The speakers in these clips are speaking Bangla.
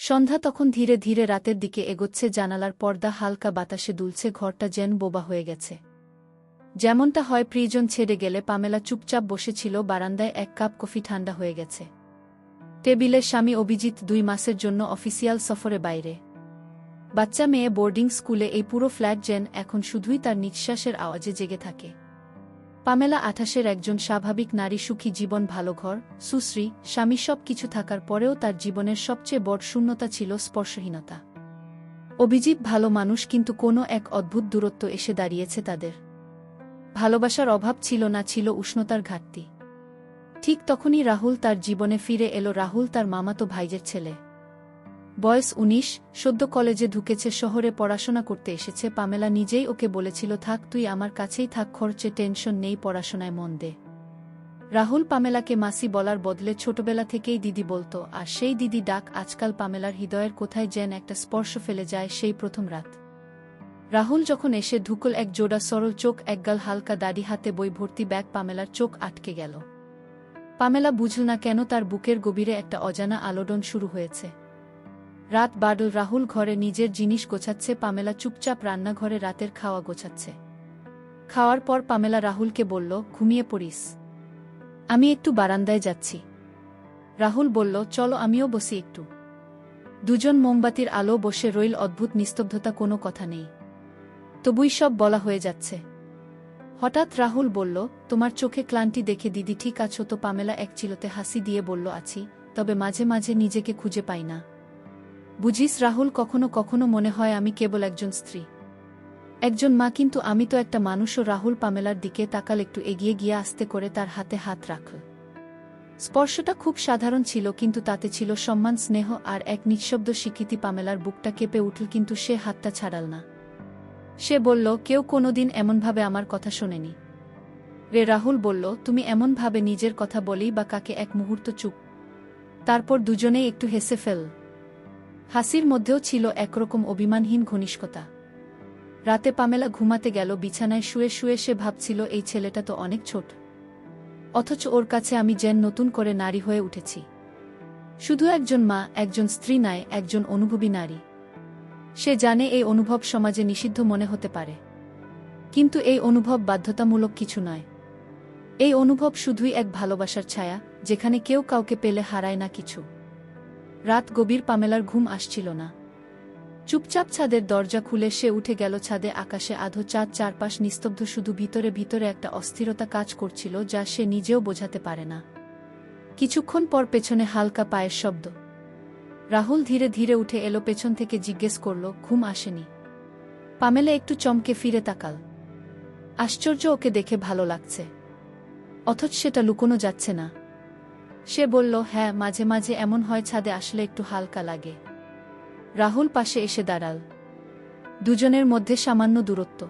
সন্ধ্যা তখন ধীরে ধীরে রাতের দিকে এগোচ্ছে, জানালার পর্দা হালকা বাতাসে দুলছে, ঘরটা যেন বোবা হয়ে গেছে। যেমনটা হয় প্রিয়জন ছেড়ে গেলে। পামেলা চুপচাপ বসেছিল বারান্দায়, এক কাপ কফি ঠান্ডা হয়ে গেছে টেবিলে। স্বামী অভিজিৎ 2 মাসের জন্য অফিসিয়াল সফরে বাইরে, বাচ্চা মেয়ে বোর্ডিং স্কুলে। এই পুরো ফ্ল্যাট যেন এখন শুধুই তার নিঃশ্বাসের আওয়াজে জেগে থাকে। পামেলা 28-এর একজন স্বাভাবিক নারী, সুখী জীবন, ভালো ঘর, সুশ্রী স্বামী, সব কিছু থাকার পরেও তার জীবনের সবচেয়ে বড় শূন্যতা ছিল স্পর্শহীনতা। অভিজিৎ ভালো মানুষ, কিন্তু কোনো এক অদ্ভুত দূরত্ব এসে দাঁড়িয়েছে তাদের। ভালোবাসার অভাব ছিল না, ছিল উষ্ণতার ঘাটতি। ঠিক তখনই রাহুল তার জীবনে ফিরে এলো। রাহুল তার মামাতো ভাইয়ের ছেলে, বয়স 19, সদ্য কলেজে ঢুকেছে, শহরে পড়াশোনা করতে এসেছে। পামেলা নিজেই ওকে বলেছিল, থাক তুই আমার কাছেই থাক, খরচে টেনশন নেই, পড়াশোনায় মন দে। রাহুল পামেলাকে মাসি বলার বদলে ছোটবেলা থেকেই দিদি বলতো, আর সেই দিদি ডাক আজকাল পামেলার হৃদয়ের কোথায় যেন একটা স্পর্শ ফেলে যায় সেই প্রথম রাত। রাহুল যখন এসে ঢুকল, এক জোড়া সরল চোখ, একগাল হালকা দাড়ি, হাতে বই ভর্তি ব্যাগ। পামেলার চোখ আটকে গেল। পামেলা বুঝল না কেন তার বুকের গভীরে একটা অজানা আলোড়ন শুরু হয়েছে। রাত বাড়ল, রাহুল ঘরে নিজের জিনিস গোছাচ্ছে, পামেলা চুপচাপ রান্নাঘরে রাতের খাওয়া গোছাচ্ছে। খাওয়ার পর পামেলা রাহুলকে বলল, ঘুমিয়ে পড়িস, আমি একটু বারান্দায় যাচ্ছি। রাহুল বলল, চলো আমিও বসি একটু। দুজন মোমবাতির আলো বসে রইল, অদ্ভুত নিস্তব্ধতা, কোনো কথা নেই, তবুই সব বলা হয়ে যাচ্ছে। হঠাৎ রাহুল বলল, তোমার চোখে ক্লান্তি দেখে দিদি ঠিক আছো তো? পামেলা এক চিলতে হাসি দিয়ে বলল, আছি, তবে মাঝে মাঝে নিজেকে খুঁজে পাই না। বুঝিস রাহুল, কখনো কখনো মনে হয় আমি কেবল একজন স্ত্রী, একজন মা, কিন্তু আমি তো একটা মানুষও। রাহুল পামেলার দিকে তাকাল, একটু এগিয়ে গিয়ে আস্তে করে তার হাতে হাত রাখল। স্পর্শটা খুব সাধারণ ছিল, কিন্তু তাতে ছিল সম্মান, স্নেহ আর এক নিঃশব্দ স্বীকৃতি। পামেলার বুকটা কেঁপে উঠল, কিন্তু সে হাতটা ছাড়াল না। সে বলল, কেউ কোনোদিন এমনভাবে আমার কথা শোনেনি রে। রাহুল বলল, তুমি এমনভাবে নিজের কথা বলেই বা কাকে? এক মুহূর্ত চুপ, তারপর দুজনেই একটু হেসে ফেল। হাসির মধ্যেও ছিল একরকম অভিমানহীন ঘনিষ্ঠতা। রাতে পামেলা ঘুমাতে গেল। বিছানায় শুয়ে শুয়ে সে ভাবছিল, এই ছেলেটা তো অনেক ছোট, অথচ ওর কাছে আমি যেন নতুন করে নারী হয়ে উঠেছি। শুধু একজন মা, একজন স্ত্রী নয়, একজন অনুভবী নারী। সে জানে এই অনুভব সমাজে নিষিদ্ধ মনে হতে পারে, কিন্তু এই অনুভব বাধ্যতামূলক কিছু নয়। এই অনুভব শুধুই এক ভালোবাসার ছায়া, যেখানে কেউ কাউকে পেলে হারায় না কিছু। রাত গভীর, পামেলার ঘুম আসছিল না। চুপচাপ ছাদের দরজা খুলে সে উঠে গেল ছাদে। আকাশে আধো চাঁদ, চারপাশ নিস্তব্ধ, শুধু ভিতরে ভিতরে একটা অস্থিরতা কাজ করছিল যা সে নিজেও বোঝাতে পারে না। কিছুক্ষণ পর পেছনে হালকা পায়ের শব্দ। রাহুল ধীরে ধীরে উঠে এলো, পেছন থেকে জিজ্ঞেস করল, ঘুম আসেনি? পামেলা একটু চমকে ফিরে তাকাল। আশ্চর্য, ওকে দেখে ভালো লাগছে, অথচ সেটা লুকোনো যাচ্ছে না। সে বলল, হ্যাঁ, মাঝে মাঝে এমন হয়, ছাদে আসলে একটু হালকা লাগে। রাহুল পাশে এসে দাঁড়াল। দুজনের মধ্যে সামান্য দূরত্ব,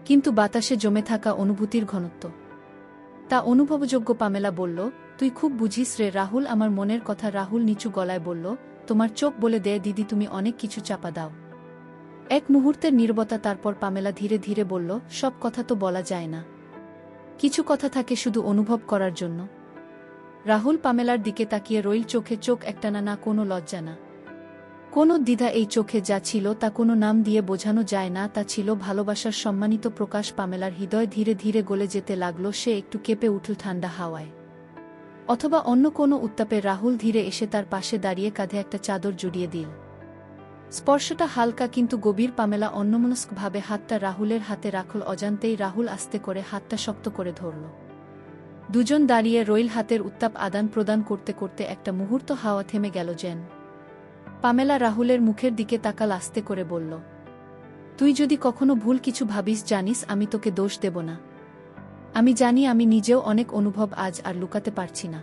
কিন্তু বাতাসে জমে থাকা অনুভূতির ঘনত্ব তা অনুভবযোগ্য। পামেলা বলল, তুই খুব বুঝিস রে রাহুল আমার মনের কথা। রাহুল নিচু গলায় বলল, তোমার চোখ বলে দেয় দিদি, তুমি অনেক কিছু চাপা দাও। এক মুহূর্তের নীরবতা, তারপর পামেলা ধীরে ধীরে বলল, সব কথা তো বলা যায় না, কিছু কথা থাকে শুধু অনুভব করার জন্য। রাহুল পামেলার দিকে তাকিয়ে রইল, চোখে চোখ একটানা, না কোনো লজ্জা, না কোনো দ্বিধা। এই চোখে যা ছিল তা কোনো নাম দিয়ে বোঝানো যায় না, তা ছিল ভালোবাসার সম্মানিত প্রকাশ। পামেলার হৃদয় ধীরে ধীরে গলে যেতে লাগল। সে একটু কেঁপে উঠল ঠান্ডা হাওয়ায়, অথবা অন্য কোনো উত্তাপে। রাহুল ধীরে এসে তার পাশে দাঁড়িয়ে কাঁধে একটা চাদর জড়িয়ে দিল। স্পর্শটা হালকা কিন্তু গভীর। পামেলা অন্যমনস্কভাবে হাতটা রাহুলের হাতে রাখল। অজান্তেই রাহুল আস্তে করে হাতটা শক্ত করে ধরল। দুজন দাঁড়িয়ে রইল, হাতের উত্তাপ আদান প্রদান করতে করতে। একটা মুহূর্ত হাওয়া থেমে গেল যেন। পামেলা রাহুলের মুখের দিকে তাকাল, আস্তে করে বলল, তুই যদি কখনো ভুল কিছু ভাবিস, জানিস আমি তোকে দোষ দেব না। আমি জানি আমি নিজেও অনেক অনুভব আজ আর লুকাতে পারছি না।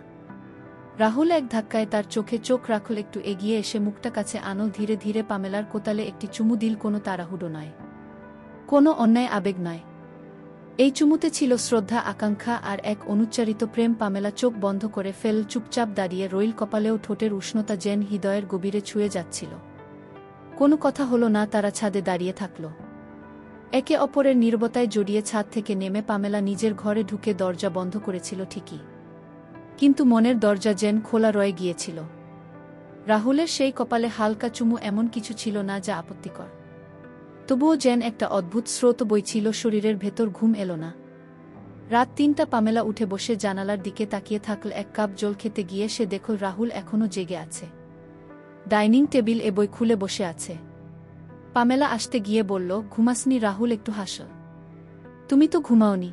রাহুল এক ধাক্কায় তার চোখে চোখ রাখল, একটু এগিয়ে এসে মুখটা কাছে আনল। ধীরে ধীরে পামেলার কোতালে একটি চুমু দিল। কোনো তাড়াহুড়ো নয়, কোনো অন্যায় আবেগ নয়। এই চুমুতে ছিল শ্রদ্ধা, আকাঙ্ক্ষা আর এক অনুচ্চারিত প্রেম। পামেলা চোখ বন্ধ করে ফেল, চুপচাপ দাঁড়িয়ে রইল। কপালেও ঠোঁটের উষ্ণতা যেন হৃদয়ের গভীরে ছুঁয়ে যাচ্ছিল। কোনো কথা হলো না, তারা ছাদে দাঁড়িয়ে থাকল, একে অপরের নীরবতায় জড়িয়ে। ছাদ থেকে নেমে পামেলা নিজের ঘরে ঢুকে দরজা বন্ধ করেছিল ঠিকই, কিন্তু মনের দরজা যেন খোলা রয়ে গিয়েছিল। রাহুলের সেই কপালে হালকা চুমু এমন কিছু ছিল না যা আপত্তিকর। তবুও যেন একটা অদ্ভুত স্রোত বইছিল শরীরের ভেতর, ঘুম এলো না। রাত ৩টা। পামেলা উঠে বসে জানালার দিকে তাকিয়ে থাকল। এক কাপ জল খেতে গিয়ে সে দেখল রাহুল এখনও জেগে আছে। ডাইনিং টেবিল এ বই খুলে বসে আছে। পামেলা আসতে গিয়ে বলল, ঘুমাসনি? রাহুল একটু হাসল। তুমি তো ঘুমাওনি।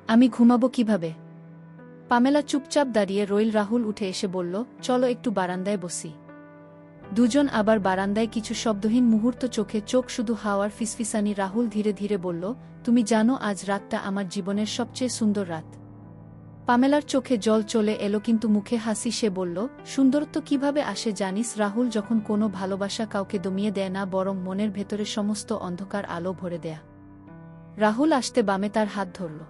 আমি ঘুমাবো কিভাবে? পামেলা চুপচাপ দাঁড়িয়ে রইল। রাহুল উঠে এসে বলল, চলো একটু বারান্দায় বসি। দুজন আবার বারান্দায়। কিছু শব্দহীন মুহূর্ত, চোখে চোখ, শুধু হাওয়ার ফিসফিসানি। রাহুল ধীরে ধীরে বলল, তুমি জানো আজ রাতটা আমার জীবনের সবচেয়ে সুন্দর রাত। পামেলার চোখে জল চলে এলো, কিন্তু মুখে হাসি। সে বলল, সুন্দরত্ব কিভাবে আসে জানিস রাহুল? যখন কোনো ভালোবাসা কাউকে দমিয়ে দেয় না, বরং মনের ভেতরে সমস্ত অন্ধকার আলো ভরে দেয়া। রাহুল আসতে বামে তার হাত ধরল।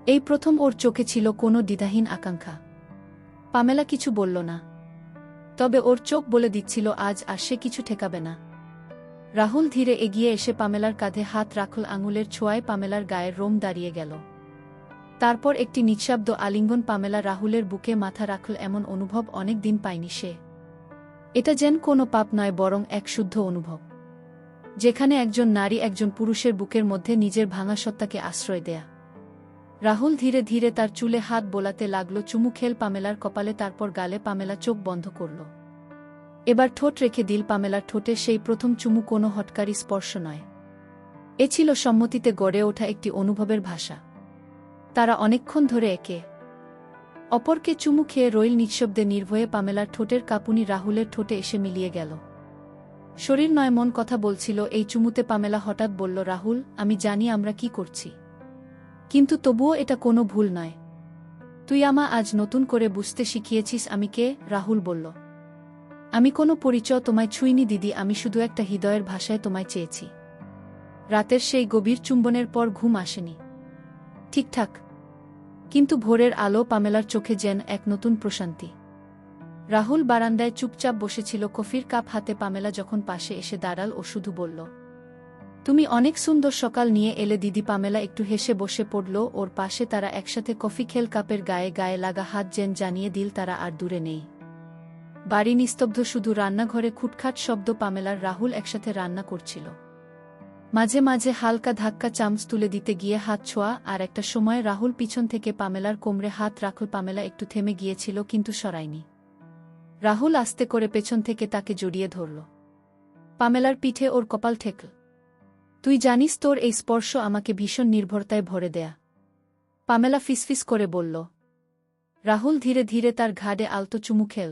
এই প্রথম ওর চোখে ছিল কোনো দ্বিধাহীন আকাঙ্ক্ষা। পামেলা কিছু বলল না, তবে ওর চোখ বলে দিচ্ছিল আজ আর সে কিছু ঠেকাবে না। রাহুল ধীরে এগিয়ে এসে পামেলার কাঁধে হাত রাখল। আঙুলের ছোঁয়ায় পামেলার গায়ের রোম দাঁড়িয়ে গেল। তারপর একটি নিঃশব্দ আলিঙ্গন। পামেলা রাহুলের বুকে মাথা রাখল। এমন অনুভব অনেক দিন পায়নি সে। এটা যেন কোনো পাপ নয়, বরং এক শুদ্ধ অনুভব, যেখানে একজন নারী একজন পুরুষের বুকের মধ্যে নিজের ভাঙা সত্তাকে আশ্রয় দেয়া। রাহুল ধীরে ধীরে তার চুলে হাত বোলাতে লাগল। চুমু খেল পামেলার কপালে, তারপর গালে। পামেলা চোখ বন্ধ করল। এবার ঠোঁট রেখে দিল। পামেলার ঠোঁটে সেই প্রথম চুমু, কোনো হটকারী স্পর্শ নয়। এ ছিল সম্মতিতে গড়ে ওঠা একটি অনুভবের ভাষা। তারা অনেকক্ষণ ধরে একে অপরকে চুমু খেয়ে রইল নিঃশব্দে, নির্ভয়ে। পামেলার ঠোঁটের কাঁপুনি রাহুলের ঠোঁটে এসে মিলিয়ে গেল। শরীর নয়, মন কথা বলছিল এই চুমুতে। পামেলা হঠাৎ বলল, রাহুল, আমি জানি আমরা কি করছি, কিন্তু তবুও এটা কোনো ভুল নয়। তুই আমা আজ নতুন করে বুঝতে শিখিয়েছিস আমি কে। রাহুল বলল, আমি কোনো পরিচয় তোমায় ছুঁইনি দিদি, আমি শুধু একটা হৃদয়ের ভাষায় তোমায় চেয়েছি। রাতের সেই গভীর চুম্বনের পর ঘুম আসেনি ঠিকঠাক, কিন্তু ভোরের আলো পামেলার চোখে যেন এক নতুন প্রশান্তি। রাহুল বারান্দায় চুপচাপ বসেছিল, কফির কাপ হাতে। পামেলা যখন পাশে এসে দাঁড়াল, ও শুধু বলল, তুমি অনেক সুন্দর সকাল নিয়ে এলে দিদি। পামেলা একটু হেসে বসে পড়ল ওর পাশে। তারা একসাথে কফি খেল। কাপের গায়ে গায়ে লাগা হাত যেন জানিয়ে দিল তারা আর দূরে নেই। বাড়ি নিস্তব্ধ, শুধু রান্নাঘরে খুটখাট শব্দ। পামেলার রাহুল একসাথে রান্না করছিল। মাঝে মাঝে হালকা ধাক্কা, চামচ তুলে দিতে গিয়ে হাত ছোঁয়া। আর একটা সময় রাহুল পিছন থেকে পামেলার কোমরে হাত রাখল। পামেলা একটু থেমে গিয়েছিল, কিন্তু সরায়নি। রাহুল আস্তে করে পেছন থেকে তাকে জড়িয়ে ধরল। পামেলার পিঠে ওর কপাল ঠেকল। তুই জানিস তোর এই স্পর্শ আমাকে ভীষণ নির্ভরতায় ভরে দেয়া, পামেলা ফিসফিস করে বলল। রাহুল ধীরে ধীরে তার ঘাড়ে আলতো চুমু খেল।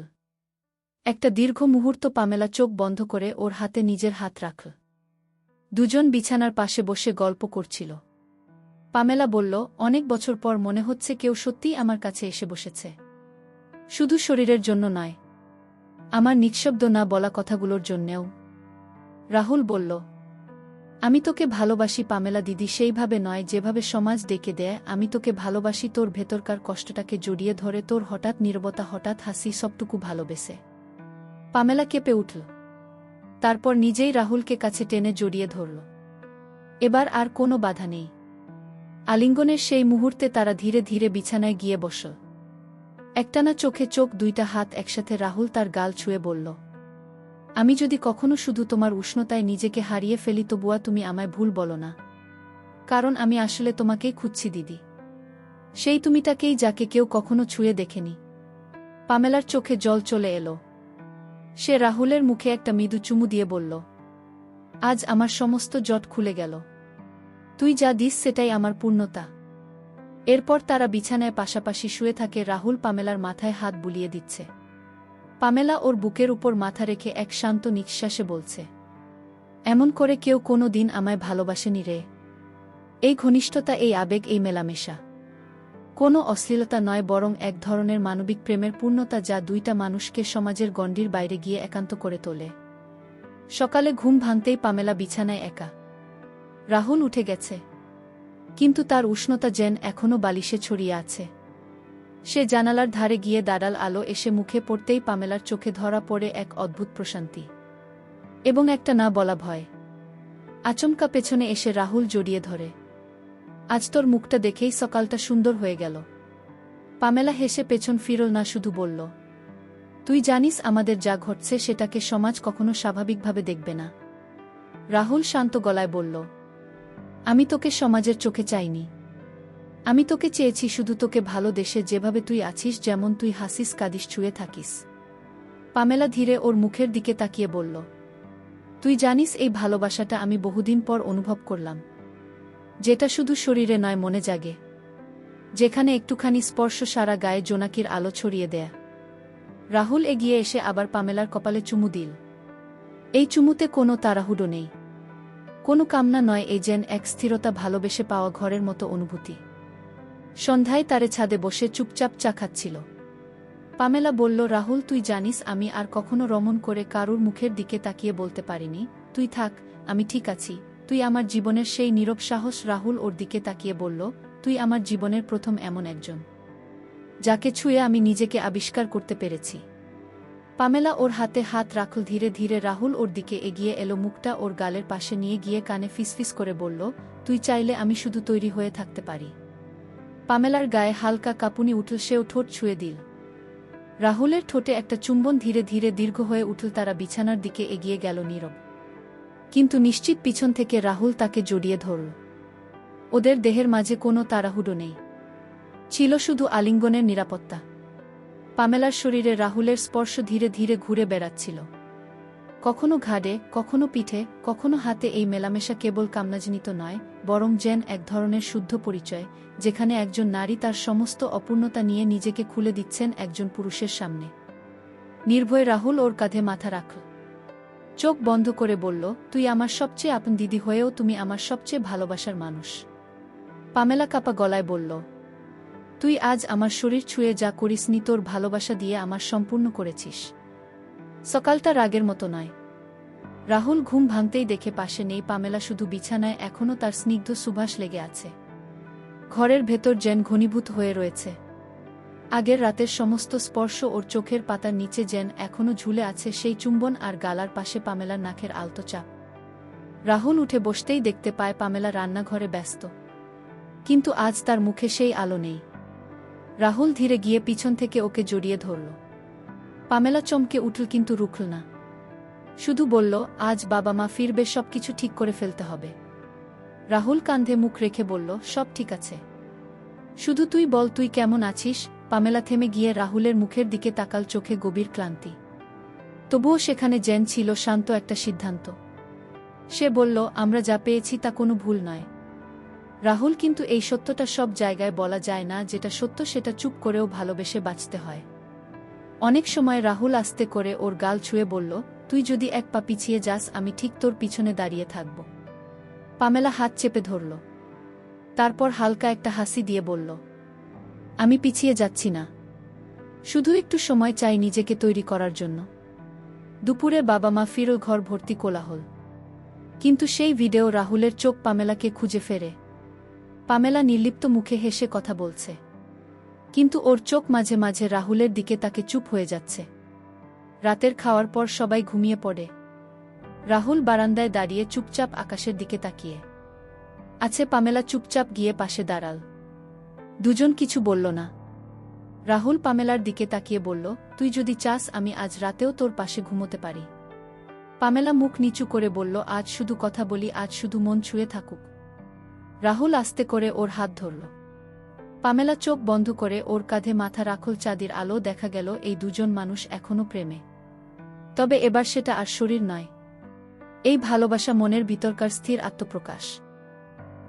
একটা দীর্ঘ মুহূর্ত পামেলা চোখ বন্ধ করে ওর হাতে নিজের হাত রাখল। দুজন বিছানার পাশে বসে গল্প করছিল। পামেলা বলল, অনেক বছর পর মনে হচ্ছে কেউ সত্যিই আমার কাছে এসে বসেছে, শুধু শরীরের জন্য নয়, আমার নিঃশব্দ না বলা কথাগুলোর জন্যেও। রাহুল বলল, আমি তোকে ভালোবাসি পামেলা দিদি, সেইভাবে নয় যেভাবে সমাজ ডেকে দেয়। আমি তোকে ভালোবাসি তোর ভেতরকার কষ্টটাকে জড়িয়ে ধরে, তোর হঠাৎ নীরবতা, হঠাৎ হাসি, সবটুকু ভালোবেসে। পামেলা কেঁপে উঠল। তারপর নিজেই রাহুলকে কাছে টেনে জড়িয়ে ধরল। এবার আর কোনো বাধা নেই। আলিঙ্গনের সেই মুহূর্তে তারা ধীরে ধীরে বিছানায় গিয়ে বসল। একটানা চোখে চোখ, দুইটা হাত একসাথে। রাহুল তার গাল ছুঁয়ে বলল, আমি যদি কখনো শুধু তোমার উষ্ণতায় নিজেকে হারিয়ে ফেলি, তবুয়া তুমি আমায় ভুল বলো না, কারণ আমি আসলে তোমাকেই খুঁজছি দিদি, সেই তুমিটাকেই যাকে কেউ কখনো ছুঁয়ে দেখেনি। পামেলার চোখে জল চলে এলো। সে রাহুলের মুখে একটা মৃদু চুমু দিয়ে বলল, আজ আমার সমস্ত জট খুলে গেল, তুই যা দিস সেটাই আমার পূর্ণতা। এরপর তারা বিছানায় পাশাপাশি শুয়ে থাকে। রাহুল পামেলার মাথায় হাত বুলিয়ে দিচ্ছে। পামেলা ওর বুকের উপর মাথা রেখে এক শান্ত নিঃশ্বাসে বলছে, এমন করে কেউ কোনো দিন আমায় ভালোবাসেনি রে। এই ঘনিষ্ঠতা, এই আবেগ, এই মেলামেশা কোনো অশ্লীলতা নয়, বরং এক ধরনের মানবিক প্রেমের পূর্ণতা, যা দুইটা মানুষকে সমাজের গণ্ডির বাইরে গিয়ে একান্ত করে তোলে। সকালে ঘুম ভাঙতেই পামেলা বিছানায় একা। রাহুল উঠে গেছে, কিন্তু তার উষ্ণতা যেন এখনও বালিশে ছড়িয়ে আছে। সে জানালার ধারে গিয়ে দাঁড়াল। আলো এসে মুখে পড়তেই পামেলার চোখে ধরা পড়ে এক অদ্ভুত প্রশান্তি এবং একটা না বলা ভয়। আচমকা পেছনে এসে রাহুল জড়িয়ে ধরে, আজ তোর মুখটা দেখেই সকালটা সুন্দর হয়ে গেল। পামেলা হেসে পেছন ফিরল না, শুধু বলল, তুই জানিস আমাদের যা ঘটছে সেটাকে সমাজ কখনো স্বাভাবিকভাবে দেখবে না। রাহুল শান্ত গলায় বলল, আমি তোকে সমাজের চোখে চাইনি। আমি তোকে চেয়েছি শুধু তোকে ভালো দেশে, যেভাবে তুই আছিস, যেমন তুই হাসিস, কাঁদিস, ছুঁয়ে থাকিস। পামেলা ধীরে ওর মুখের দিকে তাকিয়ে বলল, তুই জানিস এই ভালোবাসাটা আমি বহুদিন পর অনুভব করলাম, যেটা শুধু শরীরে নয়, মনে জাগে, যেখানে একটুখানি স্পর্শ সারা গায়ে জোনাকির আলো ছড়িয়ে দেয়। রাহুল এগিয়ে এসে আবার পামেলার কপালে চুমু দিল। এই চুমুতে কোনো তাড়াহুড়ো নেই, কোনো কামনা নয়, এই যেন এক স্থিরতা, ভালোবেসে পাওয়া ঘরের মতো অনুভূতি। সন্ধ্যায় তারে ছাদে বসে চুপচাপ চা খাচ্ছিল। পামেলা বলল, রাহুল, তুই জানিস আমি আর কখনো রমণ করে কারুর মুখের দিকে তাকিয়ে বলতে পারিনি, তুই থাক, আমি ঠিক আছি, তুই আমার জীবনের সেই নীরব সাহস। রাহুল ওর দিকে তাকিয়ে বলল, তুই আমার জীবনের প্রথম এমন একজন, যাকে ছুঁয়ে আমি নিজেকে আবিষ্কার করতে পেরেছি। পামেলা ওর হাতে হাত রাখল। ধীরে ধীরে রাহুল ওর দিকে এগিয়ে এলো, মুখটা ওর গালের পাশে নিয়ে গিয়ে কানে ফিসফিস করে বলল, তুই চাইলে আমি শুধু তৈরি হয়ে থাকতে পারি। পামেলার গায়ে হালকা কাঁপুনি উঠল, সেও ঠোঁট ছুঁয়ে দিল। রাহুলের ঠোঁটে একটা চুম্বন ধীরে ধীরে দীর্ঘ হয়ে উঠল। তারা বিছানার দিকে এগিয়ে গেল নীরব, কিন্তু নিশ্চিত। পিছন থেকে রাহুল তাকে জড়িয়ে ধরল। ওদের দেহের মাঝে কোনো তাড়াহুড়ো নেই, ছিল শুধু আলিঙ্গনের নিরাপত্তা। পামেলার শরীরে রাহুলের স্পর্শ ধীরে ধীরে ঘুরে বেড়াচ্ছিল, কখনো ঘাড়ে, কখনো পিঠে, কখনো হাতে। এই মেলামেশা কেবল কামনাজনিত নয়, বরং যেন এক ধরনের শুদ্ধ পরিচয়, যেখানে একজন নারী তার সমস্ত অপূর্ণতা নিয়ে নিজেকে খুলে দিচ্ছেন একজন পুরুষের সামনে। নির্ভয়ে রাহুল ওর কাঁধে মাথা রাখল, চোখ বন্ধ করে বলল, তুই আমার সবচেয়ে আপন দিদি হয়েও তুমি আমার সবচেয়ে ভালোবাসার মানুষ। পামেলা কাপা গলায় বলল, তুই আজ আমার শরীর ছুঁয়ে যা করিসনি, তোর ভালোবাসা দিয়ে আমার সম্পূর্ণ করেছিস। সকালটা রাগের মতো নয়। রাহুল ঘুম ভাঙতেই দেখে পাশে নেই পামেলা, শুধু বিছানায় এখনও তার স্নিগ্ধ সুবাস লেগে আছে। ঘরের ভেতর যেন ঘনীভূত হয়ে রয়েছে আগের রাতের সমস্ত স্পর্শ। ওর চোখের পাতার নিচে যেন এখনও ঝুলে আছে সেই চুম্বন, আর গালার পাশে পামেলার নাকের আলতো চাপ। রাহুল উঠে বসতেই দেখতে পায় পামেলা রান্নাঘরে ব্যস্ত, কিন্তু আজ তার মুখে সেই আলো নেই। রাহুল ধীরে গিয়ে পিছন থেকে ওকে জড়িয়ে ধরল। পামেলা চমকে উঠল, কিন্তু রুখল না, শুধু বলল, আজ বাবা মা ফিরবে, সবকিছু ঠিক করে ফেলতে হবে। রাহুল কাঁধে মুখ রেখে বলল, সব ঠিক আছে, শুধু তুই বল তুই কেমন আছিস। পামেলা থেমে গিয়ে রাহুলের মুখের দিকে তাকাল, চোখে গভীর ক্লান্তি, তবুও সেখানে যেন ছিল শান্ত একটা সিদ্ধান্ত। সে বলল, আমরা যা পেয়েছি তা কোনো ভুল নয়। রাহুল, কিন্তু এই সত্যটা সব জায়গায় বলা যায় না, যেটা সত্য সেটা চুপ করেও ভালোবেসে বাঁচতে হয়। অনেক সময় রাহুল আস্তে করে ওর গাল ছুঁয়ে বলল, তুই যদি এক পা পিছিয়ে যাস, আমি ঠিক তোর পিছনে দাঁড়িয়ে থাকব। পামেলা হাত চেপে ধরল, তারপর হালকা একটা হাসি দিয়ে বলল, আমি পিছিয়ে যাচ্ছি না, শুধু একটু সময় চাই নিজেকে তৈরি করার জন্য। দুপুরে বাবা মা ফিরল, ঘর ভর্তি কোলাহল, কিন্তু সেই ভিডিও রাহুলের চোখ পামেলাকে খুঁজে ফেরে। পামেলা নির্লিপ্ত মুখে হেসে কথা বলছে, কিন্তু ওর চোখ মাঝে মাঝে রাহুলের দিকে তাকে, চুপ হয়ে যাচ্ছে। রাতের খাওয়ার পর সবাই ঘুমিয়ে পড়ে। রাহুল বারান্দায় দাঁড়িয়ে চুপচাপ আকাশের দিকে তাকিয়ে আছে। পামেলা চুপচাপ গিয়ে পাশে দাঁড়াল। দুজন কিছু বলল না। রাহুল পামেলার দিকে তাকিয়ে বলল, তুই যদি চাস আমি আজ রাতেও তোর পাশে ঘুমোতে পারি। পামেলা মুখ নিচু করে বলল, আজ শুধু কথা বলি, আজ শুধু মন ছুঁয়ে থাকুক। রাহুল আস্তে করে ওর হাত ধরল। পামেলা চোখ বন্ধ করে ওর কাঁধে মাথা রাখল। চাঁদের আলো দেখা গেল এই দুজন মানুষ এখনও প্রেমে, তবে এবার সেটা আর শরীর নয়, এই ভালোবাসা মনের ভিতরকার স্থির আত্মপ্রকাশ।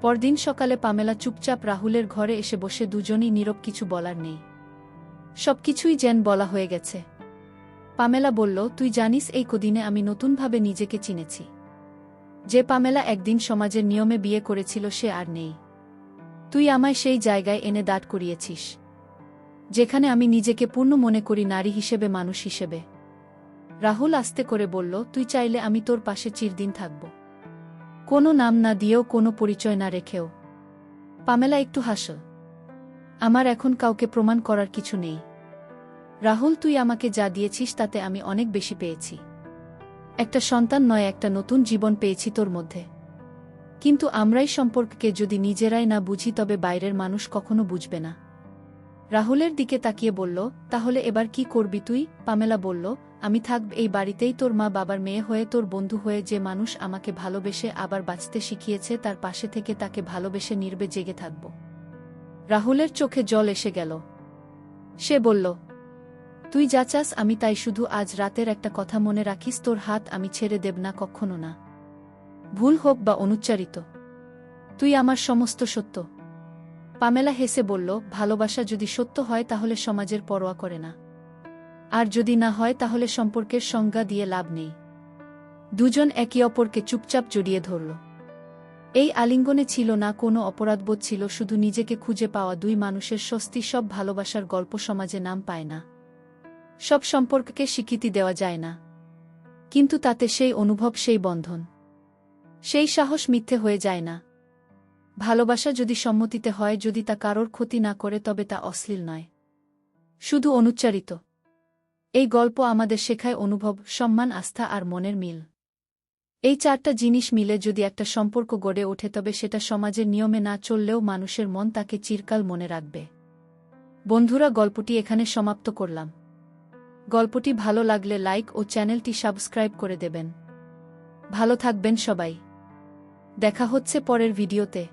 পরদিন সকালে পামেলা চুপচাপ রাহুলের ঘরে এসে বসে। দুজনই নীরব, কিছু বলার নেই, সবকিছুই যেন বলা হয়ে গেছে। পামেলা বলল, তুই জানিস এই কদিনে আমি নতুনভাবে নিজেকে চিনেছি। যে পামেলা একদিন সমাজের নিয়মে বিয়ে করেছিল সে আর নেই। তুই আমায় সেই জায়গায় এনে দাঁড় করিয়েছিস, যেখানে আমি নিজেকে পূর্ণ মনে করি, নারী হিসেবে, মানুষ হিসেবে। রাহুল আস্তে করে বলল, তুই চাইলে আমি তোর পাশে চিরদিন থাকব, কোনো নাম না দিয়েও, কোনো পরিচয় না রেখেও। পামেলা একটু হাসল, আমার এখন কাউকে প্রমাণ করার কিছু নেই। রাহুল, তুই আমাকে যা দিয়েছিস তাতে আমি অনেক বেশি পেয়েছি। একটা সন্তান নয়, একটা নতুন জীবন পেয়েছি তোর মধ্যে। কিন্তু আমরাই সম্পর্ককে যদি নিজেরাই না বুঝি, তবে বাইরের মানুষ কখনো বুঝবে না। রাহুলের দিকে তাকিয়ে বলল, তাহলে এবার কি করবি তুই? পামেলা বলল, আমি থাকব এই বাড়িতেই, তোর মা বাবার মেয়ে হয়ে, তোর বন্ধু হয়ে। যে মানুষ আমাকে ভালোবেসে আবার বাঁচতে শিখিয়েছে, তার পাশে থেকে তাকে ভালোবেসে নির্বে জেগে থাকব। রাহুলের চোখে জল এসে গেল। সে বলল, তুই যা চাস আমি তাই, শুধু আজ রাতের একটা কথা মনে রাখিস, তোর হাত আমি ছেড়ে দেব না, কখনো না। ভুল হোক বা অনুচ্চারিত, তুই আমার সমস্ত সত্য। পামেলা হেসে বলল, ভালোবাসা যদি সত্য হয় তাহলে সমাজের পরোয়া করে না, আর যদি না হয় তাহলে সম্পর্কের সংজ্ঞা দিয়ে লাভ নেই। দুজন একে অপরকে চুপচাপ জড়িয়ে ধরল। এই আলিঙ্গনে ছিল না কোনো অপরাধবোধ, ছিল শুধু নিজেকে খুঁজে পাওয়া দুই মানুষের স্বস্তি। সব ভালোবাসার গল্প সমাজে নাম পায় না, সব সম্পর্ককে স্বীকৃতি দেওয়া যায় না, কিন্তু তাতে সেই অনুভব, সেই বন্ধন, সেই সাহস মিথ্যে হয়ে যায় না। ভালোবাসা যদি সম্মতিতে হয়, যদি তা কারোর ক্ষতি না করে, তবে তা অশ্লীল নয়, শুধু অনুচ্চারিত। এই গল্প আমাদের শেখায় অনুভব, সম্মান, আস্থা আর মনের মিল। এই চারটা জিনিস মিলে যদি একটা সম্পর্ক গড়ে ওঠে, তবে সেটা সমাজের নিয়মে না চললেও মানুষের মন তাকে চিরকাল মনে রাখবে। বন্ধুরা, গল্পটি এখানে সমাপ্ত করলাম। গল্পটি ভালো লাগলে লাইক ও চ্যানেলটি সাবস্ক্রাইব করে দেবেন। ভালো থাকবেন সবাই। দেখা হচ্ছে পরের ভিডিওতে।